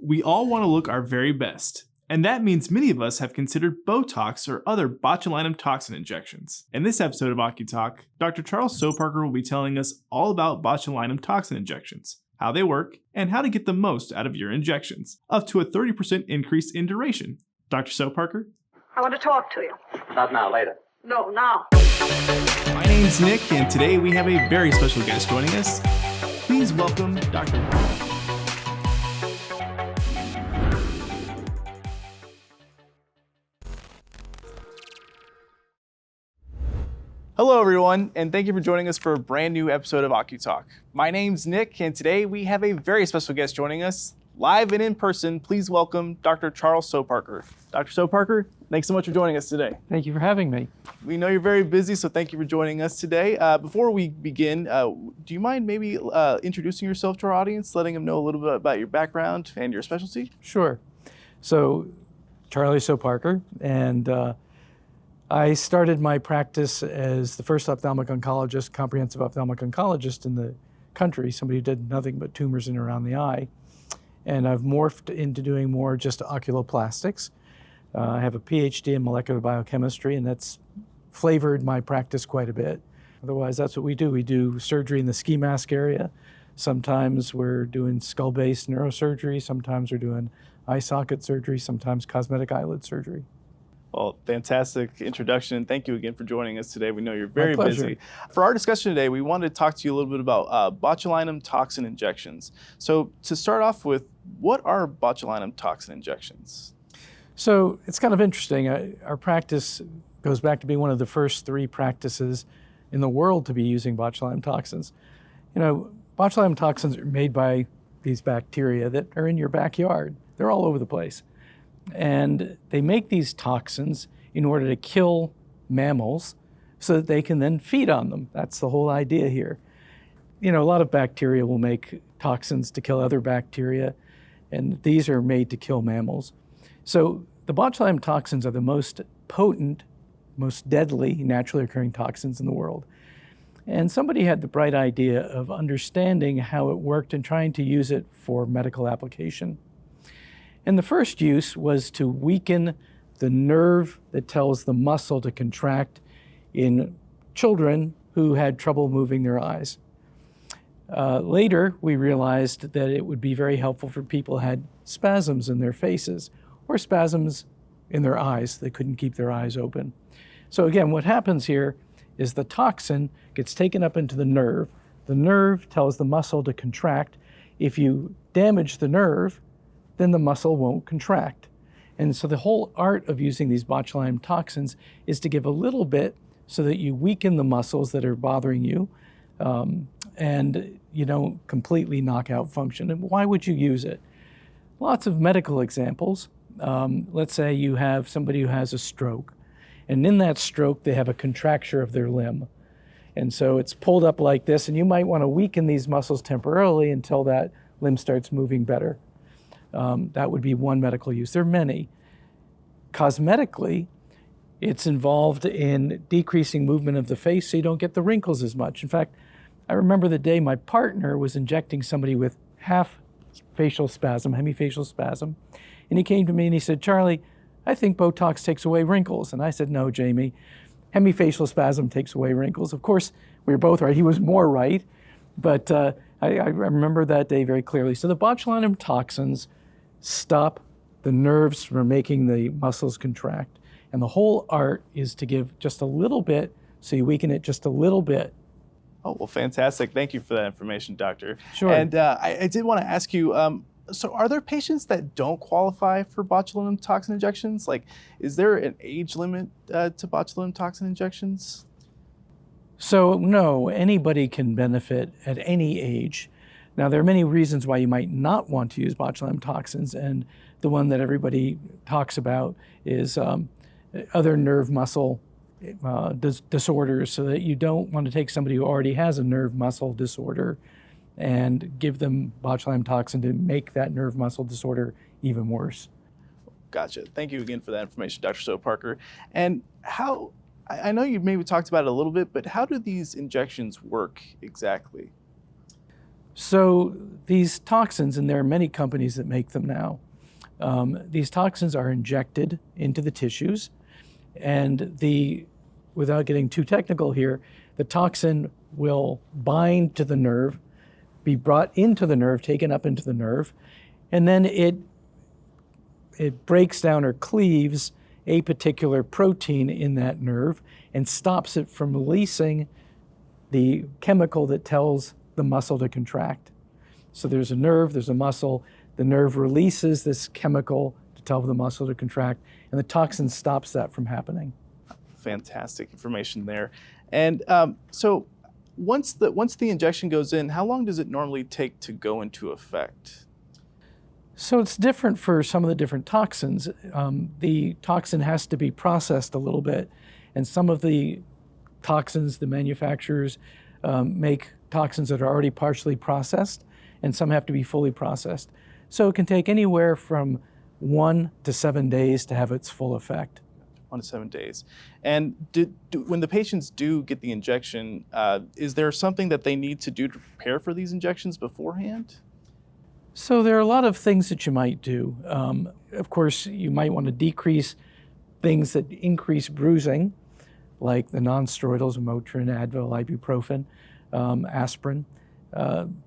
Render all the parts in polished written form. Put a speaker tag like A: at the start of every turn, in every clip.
A: We all want to look our very best, and that means many of us have considered Botox or other botulinum toxin injections. In this episode of OCuTALK, Dr. Charles Soparkar will be telling us all about botulinum toxin injections, how they work, and how to get the most out of your injections, up to a 30% increase in duration. Dr. Soparkar?
B: I want to talk to you.
C: Not now, later.
B: No, now.
A: My name's Nick, and today we have a very special guest joining us. Please welcome Dr. Hello everyone, and thank you for joining us for a brand new episode of OCuTALK. My name's Nick, and today we have a very special guest joining us, live and in person. Please welcome Dr. Charles Soparkar. Dr. Soparkar, thanks so much for joining us today.
D: Thank you for having me.
A: We know you're very busy, so thank you for joining us today. Before we begin, do you mind maybe introducing yourself to our audience, letting them know a little bit about your background and your specialty?
D: Sure. So, Charlie Soparkar, and I started my practice as the first ophthalmic oncologist, comprehensive ophthalmic oncologist in the country, somebody who did nothing but tumors in and around the eye. And I've morphed into doing more just oculoplastics. I have a PhD in molecular biochemistry, and that's flavored my practice quite a bit. Otherwise, that's what we do. We do surgery in the ski mask area. Sometimes we're doing skull-based neurosurgery. Sometimes we're doing eye socket surgery. Sometimes cosmetic eyelid surgery.
A: Well, fantastic introduction, and thank you again for joining us today. We know you're very
D: My pleasure.
A: busy. For our discussion today, we wanted to talk to you a little bit about botulinum toxin injections. So to start off with, what are botulinum toxin injections?
D: So it's kind of interesting. Our practice goes back to being one of the first 3 practices in the world to be using botulinum toxins. You know, botulinum toxins are made by these bacteria that are in your backyard. They're all over the place. And they make these toxins in order to kill mammals so that they can then feed on them. That's the whole idea here. You know, a lot of bacteria will make toxins to kill other bacteria, and these are made to kill mammals. So the botulinum toxins are the most potent, most deadly naturally occurring toxins in the world. And somebody had the bright idea of understanding how it worked and trying to use it for medical application. And the first use was to weaken the nerve that tells the muscle to contract in children who had trouble moving their eyes. Later, we realized that it would be very helpful for people who had spasms in their faces or spasms in their eyes. They couldn't keep their eyes open. So again, what happens here is the toxin gets taken up into the nerve. The nerve tells the muscle to contract. If you damage the nerve, then the muscle won't contract. And so the whole art of using these botulinum toxins is to give a little bit so that you weaken the muscles that are bothering you and you don't completely knock out function. And why would you use it? Lots of medical examples. Let's say you have somebody who has a stroke, and in that stroke they have a contracture of their limb. And so it's pulled up like this, and you might want to weaken these muscles temporarily until that limb starts moving better. That would be one medical use. There are many. Cosmetically, it's involved in decreasing movement of the face so you don't get the wrinkles as much. In fact, I remember the day my partner was injecting somebody with half facial spasm, hemifacial spasm, and he came to me and he said, "Charlie, I think Botox takes away wrinkles." And I said, "No, Jamie, hemifacial spasm takes away wrinkles." Of course, we were both right. He was more right, but I remember that day very clearly. So the botulinum toxins stop the nerves from making the muscles contract. And the whole art is to give just a little bit so you weaken it just a little bit.
A: Oh, well, fantastic. Thank you for that information, Doctor.
D: Sure.
A: And I did want to ask you, so are there patients that don't qualify for botulinum toxin injections? Like, is there an age limit to botulinum toxin injections?
D: So no, anybody can benefit at any age. Now, there are many reasons why you might not want to use botulinum toxins, and the one that everybody talks about is other nerve muscle disorders, so that you don't want to take somebody who already has a nerve muscle disorder and give them botulinum toxin to make that nerve muscle disorder even worse.
A: Gotcha. Thank you again for that information, Dr. Soparkar. And how, I know you maybe talked about it a little bit, but how do these injections work exactly?
D: So these toxins, and there are many companies that make them now, these toxins are injected into the tissues, and without getting too technical here, the toxin will bind to the nerve, be brought into the nerve, taken up into the nerve, and then it breaks down or cleaves a particular protein in that nerve and stops it from releasing the chemical that tells the muscle to contract. So there's a nerve, there's a muscle, the nerve releases this chemical to tell the muscle to contract, and the toxin stops that from happening.
A: Fantastic information there. And so once the injection goes in, how long does it normally take to go into effect?
D: So it's different for some of the different toxins. The toxin has to be processed a little bit, and some of the toxins, the manufacturers make toxins that are already partially processed, and some have to be fully processed. So it can take anywhere from 1 to 7 days to have its full effect.
A: 1 to 7 days. And when the patients do get the injection, is there something that they need to do to prepare for these injections beforehand?
D: So there are a lot of things that you might do. Of course, you might want to decrease things that increase bruising, like the non-steroidals, Motrin, Advil, ibuprofen, aspirin,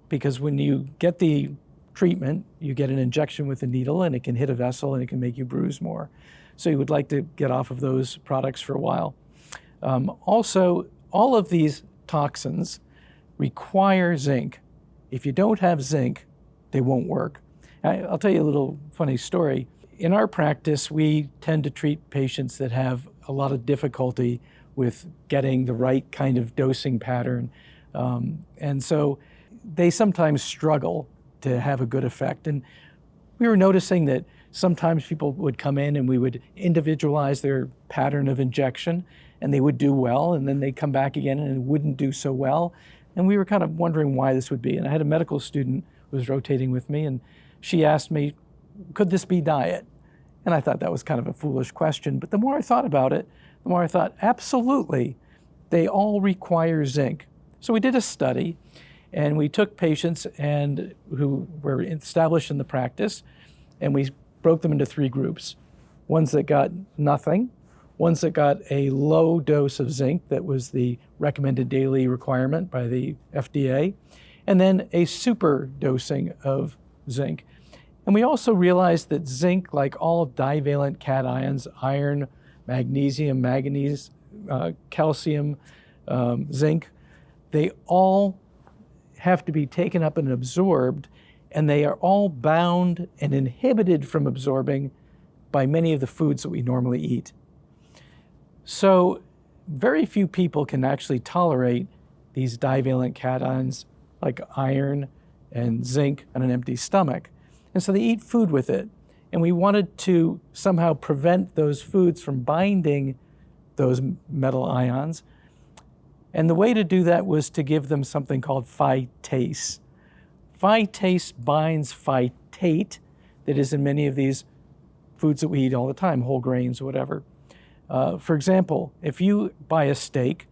D: because when you get the treatment, you get an injection with a needle and it can hit a vessel and it can make you bruise more. So you would like to get off of those products for a while. Also, all of these toxins require zinc. If you don't have zinc, they won't work. I'll tell you a little funny story. In our practice, we tend to treat patients that have a lot of difficulty with getting the right kind of dosing pattern. And so they sometimes struggle to have a good effect. And we were noticing that sometimes people would come in and we would individualize their pattern of injection and they would do well, and then they'd come back again and it wouldn't do so well. And we were kind of wondering why this would be. And I had a medical student who was rotating with me, and she asked me, could this be diet? And I thought that was kind of a foolish question. But the more I thought about it, the more I thought, absolutely, they all require zinc. So we did a study, and we took patients who were established in the practice, and we broke them into 3 groups. Ones that got nothing, ones that got a low dose of zinc that was the recommended daily requirement by the FDA, and then a super dosing of zinc. And we also realized that zinc, like all divalent cations, iron, magnesium, manganese, calcium, zinc, they all have to be taken up and absorbed, and they are all bound and inhibited from absorbing by many of the foods that we normally eat. So very few people can actually tolerate these divalent cations like iron and zinc on an empty stomach. And so they eat food with it. And we wanted to somehow prevent those foods from binding those metal ions. And the way to do that was to give them something called Zytase. Zytase binds phytate that is in many of these foods that we eat all the time, whole grains or whatever. For example, if you buy a steak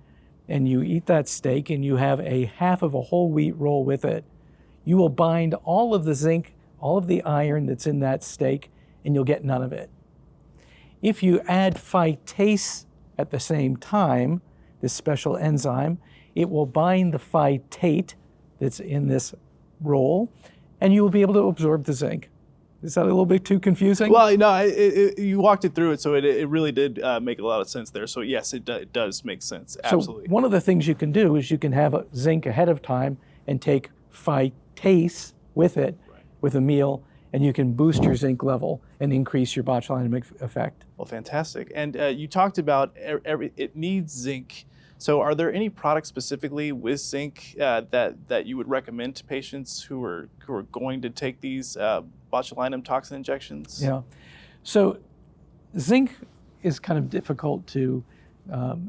D: and you eat that steak and you have a half of a whole wheat roll with it, you will bind all of the zinc, all of the iron that's in that steak, and you'll get none of it. If you add Zytase at the same time, this special enzyme, it will bind the phytate that's in this roll, and you will be able to absorb the zinc. Is that a little bit too confusing?
A: Well, no, you walked it through it, so it really did make a lot of sense there. So yes, it does make sense, absolutely.
D: So one of the things you can do is you can have zinc ahead of time and take Zytase with it, with a meal, and you can boost your zinc level and increase your botulinum effect.
A: Well, fantastic. And you talked about it needs zinc. So are there any products specifically with zinc that you would recommend to patients who are going to take these botulinum toxin injections?
D: Yeah. So zinc is kind of difficult to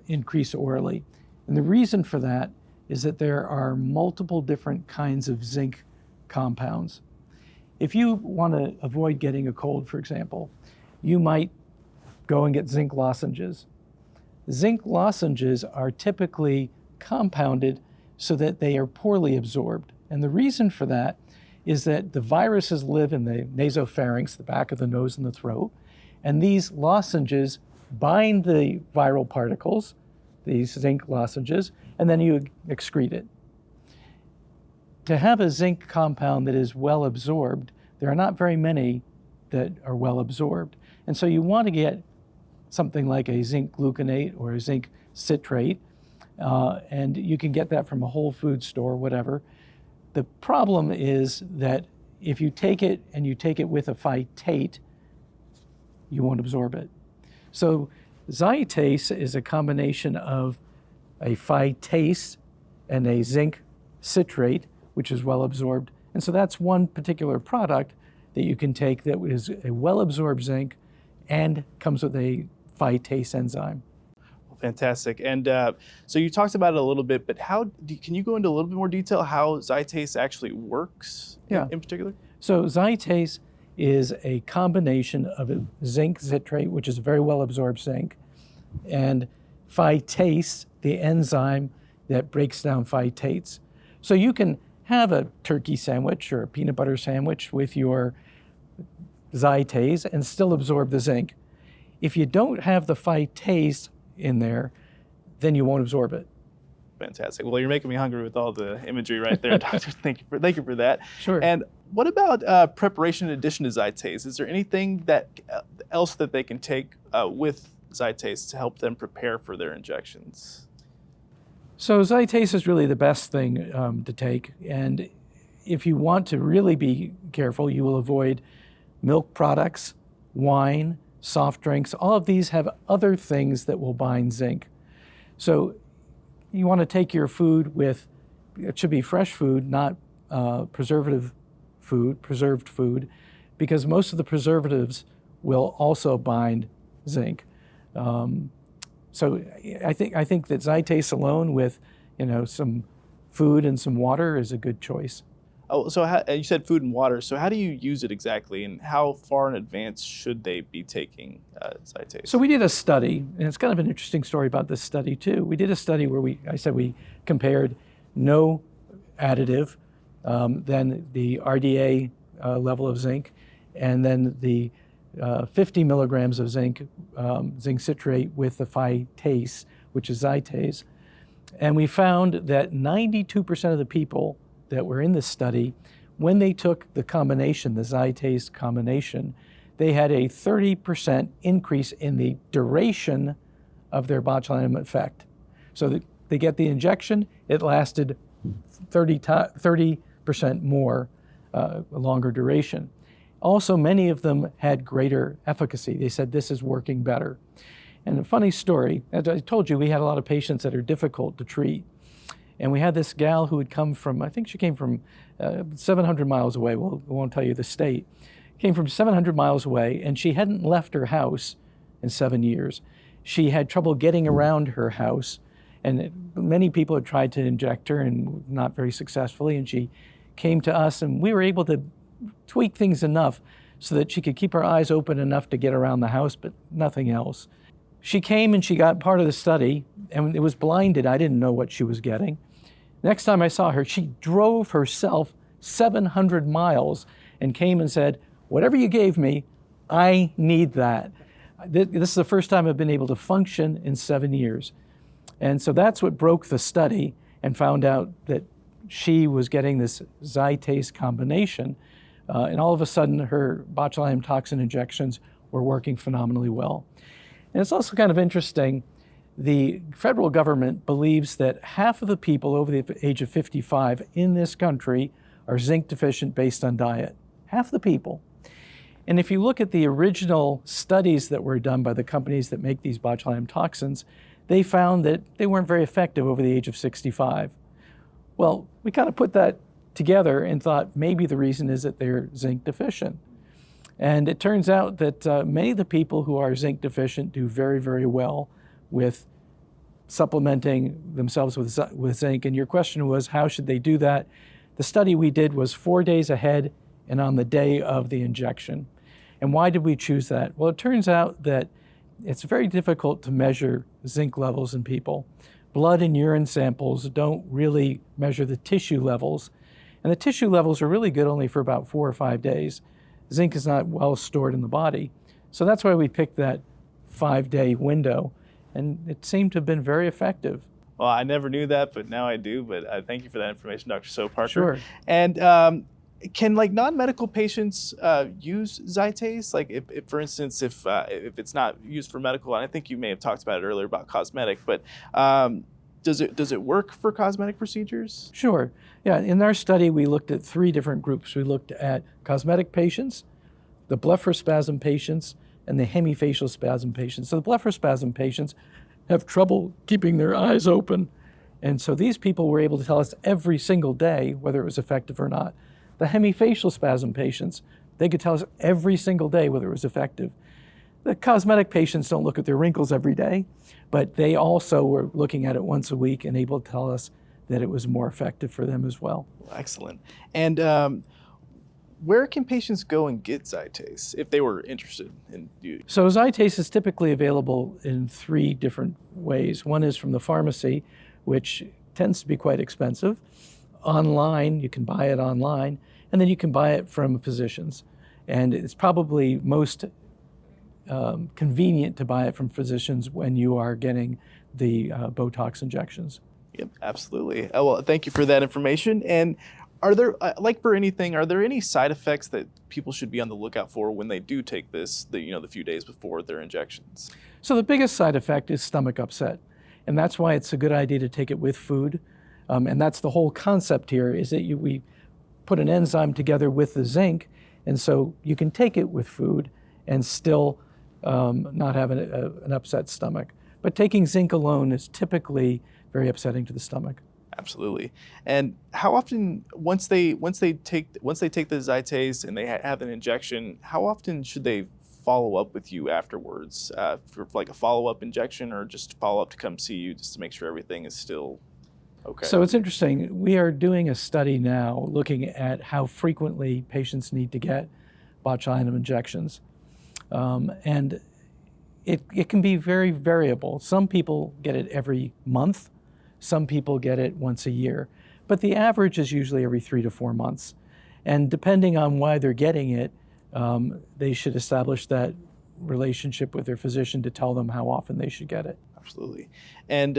D: increase orally. And the reason for that is that there are multiple different kinds of zinc compounds. If you want to avoid getting a cold, for example, you might go and get zinc lozenges. Zinc lozenges are typically compounded so that they are poorly absorbed. And the reason for that is that the viruses live in the nasopharynx, the back of the nose and the throat, and these lozenges bind the viral particles, these zinc lozenges, and then you excrete it. To have a zinc compound that is well absorbed, there are not very many that are well absorbed. And so you want to get something like a zinc gluconate or a zinc citrate, and you can get that from a Whole Foods store, whatever. The problem is that if you take it and you take it with a phytate, you won't absorb it. So Zytase is a combination of a phytase and a zinc citrate, which is well absorbed. And so that's one particular product that you can take that is a well-absorbed zinc and comes with a phytase enzyme.
A: Fantastic. And so you talked about it a little bit, but can you go into a little bit more detail how Zytase actually works in particular?
D: So Zytase is a combination of a zinc citrate, which is very well absorbed zinc, and phytase, the enzyme that breaks down phytates. So you can have a turkey sandwich or a peanut butter sandwich with your Zytase and still absorb the zinc. If you don't have the phytase in there, then you won't absorb it.
A: Fantastic. Well, you're making me hungry with all the imagery right there, Doctor. Thank you for that.
D: Sure.
A: And what about preparation in addition to Zytase? Is there anything else that they can take with Zytase to help them prepare for their injections?
D: So Zytase is really the best thing to take, and if you want to really be careful, you will avoid milk products, wine, soft drinks. All of these have other things that will bind zinc. So you want to take your food with, it should be fresh food, not preserved food, because most of the preservatives will also bind zinc. So I think that Zytase alone with some food and some water is a good choice.
A: Oh, so you said food and water. So how do you use it exactly, and how far in advance should they be taking Zytase?
D: So we did a study, and it's kind of an interesting story about this study too. We did a study where we compared no additive, then the RDA level of zinc, and then the 50 milligrams of zinc citrate with the phytase, which is Zytase. And we found that 92% of the people that were in this study, when they took the combination, the Zytase combination, they had a 30% increase in the duration of their botulinum effect. So they get the injection, it lasted 30% more, a longer duration. Also, many of them had greater efficacy. They said, this is working better. And a funny story, as I told you, we had a lot of patients that are difficult to treat. And we had this gal who had come from, I think she came from 700 miles away. Well, I won't tell you the state. Came from 700 miles away, and she hadn't left her house in 7 years. She had trouble getting around her house, and many people had tried to inject her and not very successfully. And she came to us, and we were able to tweak things enough so that she could keep her eyes open enough to get around the house, but nothing else. She came and she got part of the study, and it was blinded. I didn't know what she was getting. Next time I saw her, she drove herself 700 miles and came and said, whatever you gave me, I need that. This is the first time I've been able to function in 7 years. And so that's what broke the study and found out that she was getting this Zytase combination. And all of a sudden, her botulinum toxin injections were working phenomenally well. And it's also kind of interesting, the federal government believes that half of the people over the age of 55 in this country are zinc deficient based on diet. Half the people. And if you look at the original studies that were done by the companies that make these botulinum toxins, they found that they weren't very effective over the age of 65. Well, we kind of put that together and thought maybe the reason is that they're zinc deficient. And it turns out that many of the people who are zinc deficient do very, very well with supplementing themselves with zinc. And your question was, how should they do that? The study we did was 4 days ahead and on the day of the injection. And why did we choose that? Well, it turns out that it's very difficult to measure zinc levels in people. Blood and urine samples don't really measure the tissue levels. And the tissue levels are really good only for about 4 or 5 days. Zinc is not well stored in the body. So that's why we picked that 5-day window. And it seemed to have been very effective.
A: Well, I never knew that, but now I do. But thank you for that information, Dr. Soparkar.
D: Sure.
A: And can non-medical patients use Zytase? Like, if for instance, if it's not used for medical, and I think you may have talked about it earlier about cosmetic, but does it work for cosmetic procedures?
D: Sure. Yeah. In our study, we looked at 3 different groups. We looked at cosmetic patients, the blepharospasm patients, and the hemifacial spasm patients. So the blepharospasm patients have trouble keeping their eyes open. And so these people were able to tell us every single day whether it was effective or not. The hemifacial spasm patients, they could tell us every single day whether it was effective. The cosmetic patients don't look at their wrinkles every day, but they also were looking at it once a week and able to tell us that it was more effective for them as well.
A: Excellent. And where can patients go and get Zytase if they were interested in you?
D: So Zytase is typically available in 3 different ways. One is from the pharmacy, which tends to be quite expensive. Online, you can buy it online, and then you can buy it from physicians. And it's probably most convenient to buy it from physicians when you are getting the Botox injections.
A: Yep, absolutely. Well, thank you for that information. And are there, like for anything, are there any side effects that people should be on the lookout for when they do take this, the few days before their injections?
D: So the biggest side effect is stomach upset. And that's why it's a good idea to take it with food. And that's the whole concept here, is that we put an enzyme together with the zinc, and so you can take it with food and still not have an upset stomach. But taking zinc alone is typically very upsetting to the stomach.
A: Absolutely. And how often, once they take the Zytase and they have an injection, how often should they follow up with you afterwards for like a follow-up injection, or just follow up to come see you just to make sure everything is still okay?
D: So it's interesting. We are doing a study now looking at how frequently patients need to get botulinum injections. And it can be very variable. Some people get it every month. Some people get it once a year. But the average is usually every 3 to 4 months. And depending on why they're getting it, they should establish that relationship with their physician to tell them how often they should get it.
A: Absolutely. And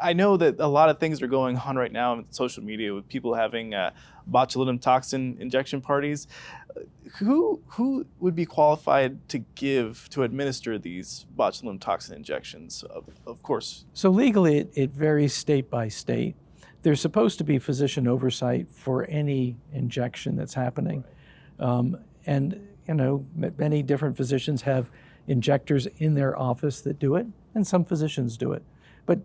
A: I know that a lot of things are going on right now on social media with people having botulinum toxin injection parties. Who would be qualified to administer these botulinum toxin injections? Of course.
D: So legally, it varies state by state. There's supposed to be physician oversight for any injection that's happening. And many different physicians have injectors in their office that do it, and some physicians do it. But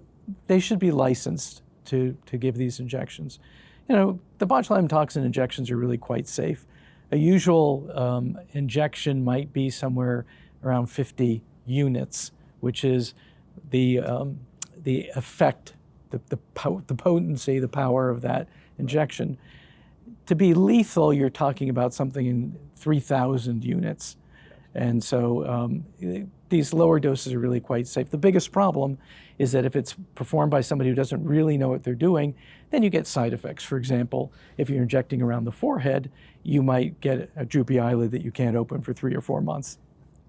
D: they should be licensed to give these injections. The botulinum toxin injections are really quite safe. A usual injection might be somewhere around 50 units, which is the effect, the potency, the power of that injection. To be lethal, you're talking about something in 3,000 units. And so these lower doses are really quite safe. The biggest problem is that if it's performed by somebody who doesn't really know what they're doing, then you get side effects. For example, if you're injecting around the forehead, you might get a droopy eyelid that you can't open for 3 or 4 months.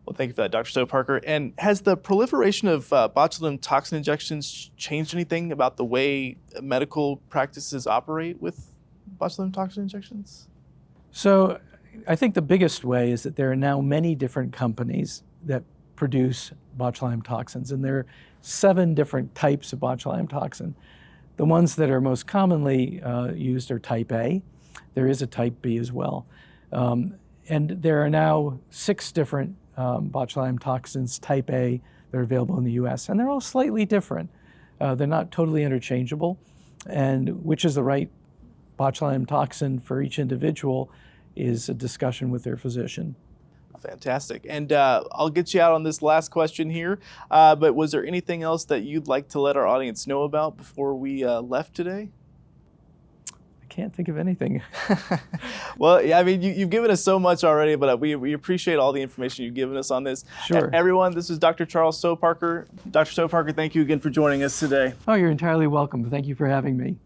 A: Well, thank you for that, Dr. Soparkar. And has the proliferation of botulinum toxin injections changed anything about the way medical practices operate with botulinum toxin injections?
D: So I think the biggest way is that there are now many different companies that produce botulinum toxins, and there are 7 different types of botulinum toxin. The ones that are most commonly used are type A. There is a type B as well. And there are now 6 different botulinum toxins, type A, that are available in the US, and they're all slightly different. They're not totally interchangeable, and which is the right botulinum toxin for each individual is a discussion with their physician.
A: Fantastic. And I'll get you out on this last question here, but was there anything else that you'd like to let our audience know about before we left today?
D: I can't think of anything.
A: Well, yeah, I mean, you've given us so much already, but we appreciate all the information you've given us on this.
D: Sure.
A: Everyone, this is Dr. Charles Soparkar. Dr. Soparkar, thank you again for joining us today.
D: Oh, you're entirely welcome. Thank you for having me.